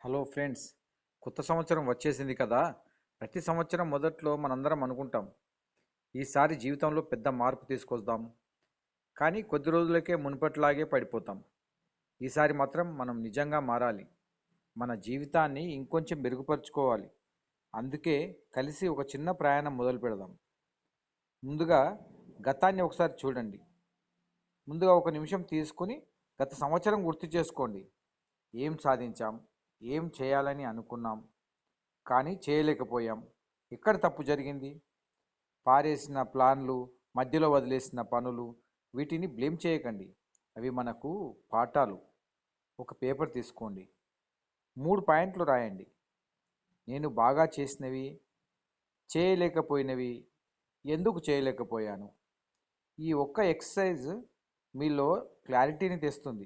Hello friends, కొత్త సంవత్సరం వచ్చేసింది కదా. ప్రతి సంవత్సరం మొదట్లో మనందరం అనుకుంటాం, ఈసారి జీవితంలో పెద్ద మార్పు తీసుకొద్దాం. కానీ కొద్ది రోజులకే మునుపట్లాగే పడిపోతాం. ఈసారి మాత్రం మనం నిజంగా మారాలి. మన జీవితాన్ని ఇంకొంచెం మెరుగుపరుచుకోవాలి. అందుకే కలిసి ఒక చిన్న ప్రయాణం మొదలు పెడదాం. ముందుగా గతాన్ని ఒకసారి చూడండి. ముందుగా ఒక నిమిషం తీసుకుని గత సంవత్సరం గుర్తు చేసుకోండి. ఏం సాధించాం, ఏం చేయాలని అనుకున్నాం కానీ చేయలేకపోయాం. ఎక్కడ తప్పు జరిగింది? పారేసిన ప్లాన్లు, మధ్యలో వదిలేసిన పనులు, వీటిని బ్లేమ్ చేయకండి. అవి మనకు పాఠాలు. ఒక పేపర్ తీసుకోండి, 3 పాయింట్లు రాయండి. నేను బాగా చేసినవి, చేయలేకపోయినవి, ఎందుకు చేయలేకపోయాను. ఈ ఒక్క ఎక్సర్సైజ్ మీలో క్లారిటీని తెస్తుంది.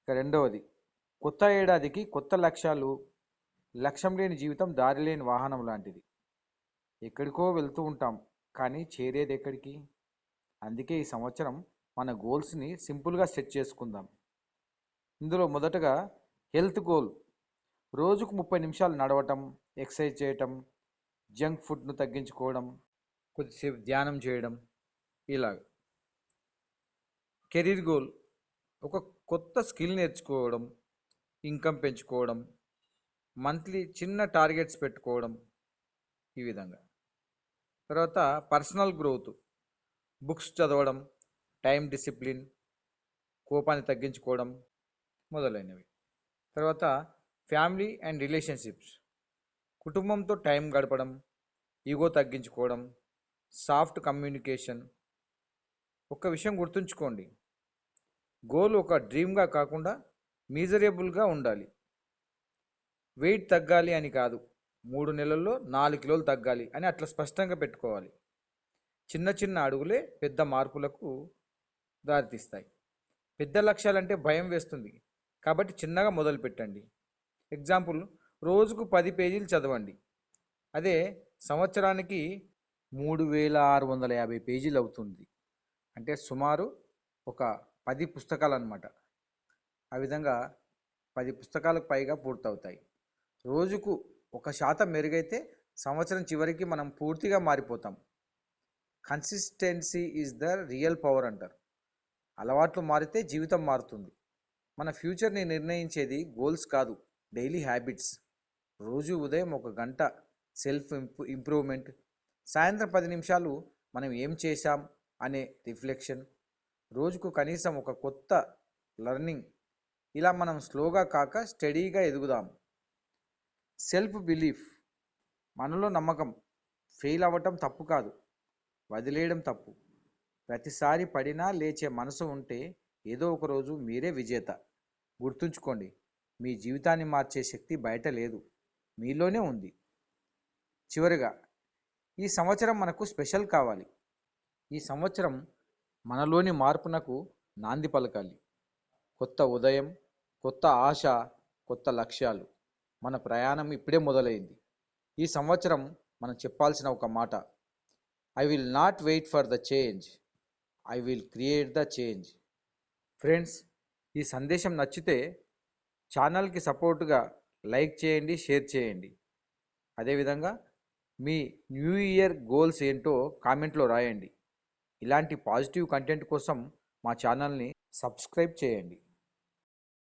ఇక రెండవది, కొత్త ఏడాదికి కొత్త లక్ష్యాలు. లక్ష్యం లేని జీవితం దారి లేని వాహనం లాంటిది. ఎక్కడికో వెళ్తూ ఉంటాం కానీ చేరేది ఎక్కడికి? అందుకే ఈ సంవత్సరం మన గోల్స్ని సింపుల్గా సెట్ చేసుకుందాం. ఇందులో మొదటగా హెల్త్ గోల్. రోజుకు 30 నిమిషాలు నడవటం, ఎక్సర్సైజ్ చేయటం, జంక్ ఫుడ్ను తగ్గించుకోవడం, కొద్దిసేపు ధ్యానం చేయడం, ఇలాగ. కెరీర్ గోల్, ఒక కొత్త స్కిల్ నేర్చుకోవడం, ఇన్కమ్ పెంచుకోవడం, మంత్లీ చిన్న టార్గెట్స్ పెట్టుకోవడం, ఈ విధంగా. తర్వాత పర్సనల్ గ్రోత్, బుక్స్ చదవడం, టైం డిసిప్లిన్, కోపాన్ని తగ్గించుకోవడం మొదలైనవి. తర్వాత ఫ్యామిలీ అండ్ రిలేషన్షిప్స్, కుటుంబంతో టైం గడపడం, ఈగో తగ్గించుకోవడం, సాఫ్ట్ కమ్యూనికేషన్. ఒక్క విషయం గుర్తుంచుకోండి, గోల్ ఒక డ్రీమ్గా కాకుండా మీజరబుల్గా ఉండాలి. వెయిట్ తగ్గాలి అని కాదు, 3 నెలల్లో 4 కిలోలు తగ్గాలి అని అట్లా స్పష్టంగా పెట్టుకోవాలి. చిన్న చిన్న అడుగులే పెద్ద మార్పులకు దారితీస్తాయి. పెద్ద లక్ష్యాలంటే భయం వేస్తుంది కాబట్టి చిన్నగా మొదలు పెట్టండి. ఎగ్జాంపుల్, రోజుకు 10 పేజీలు చదవండి. అదే సంవత్సరానికి 3650 పేజీలు అవుతుంది. అంటే సుమారు ఒక 10 పుస్తకాలు అన్నమాట. ఆ విధంగా 10 పుస్తకాలకు పైగా పూర్తవుతాయి. రోజుకు 1% మెరుగైతే సంవత్సరం చివరికి మనం పూర్తిగా మారిపోతాం. Consistency is the real power అంటారు. అలవాట్లు మారితే జీవితం మారుతుంది. మన ఫ్యూచర్ని నిర్ణయించేది గోల్స్ కాదు, డైలీ హ్యాబిట్స్. రోజు ఉదయం 1 గంట సెల్ఫ్ ఇంప్రూవ్మెంట్, సాయంత్రం 10 నిమిషాలు మనం ఏం చేశాం అనే రిఫ్లెక్షన్, రోజుకు కనీసం ఒక కొత్త లర్నింగ్. ఇలా మనం స్లోగా కాక స్టడీగా ఎదుగుదాం. సెల్ఫ్ బిలీఫ్, మనలో నమ్మకం. ఫెయిల్ అవ్వటం తప్పు కాదు, వదిలేయడం తప్పు. ప్రతిసారి పడినా లేచే మనసు ఉంటే ఏదో ఒక రోజు మీరే విజేత. గుర్తుంచుకోండి, మీ జీవితాన్ని మార్చే శక్తి బయట లేదు, మీలోనే ఉంది. చివరిగా, ఈ సంవత్సరం మనకు స్పెషల్ కావాలి. ఈ సంవత్సరం మనలోని మార్పునకు నాంది పలకాలి. కొత్త ఉదయం, కొత్త ఆశ, కొత్త లక్ష్యాలు. మన ప్రయాణం ఇప్పుడే మొదలైంది. ఈ సంవత్సరం మనం చెప్పాల్సిన ఒక మాట: I will not wait for the change, I will create the change. Friends, ఈ సందేశం నచ్చితే ఛానల్కి సపోర్టుగా లైక్ చేయండి, షేర్ చేయండి. అదేవిధంగా మీ న్యూ ఇయర్ గోల్స్ ఏంటో కామెంట్లో రాయండి. ఇలాంటి పాజిటివ్ కంటెంట్ కోసం మా ఛానల్ని సబ్స్క్రైబ్ చేయండి.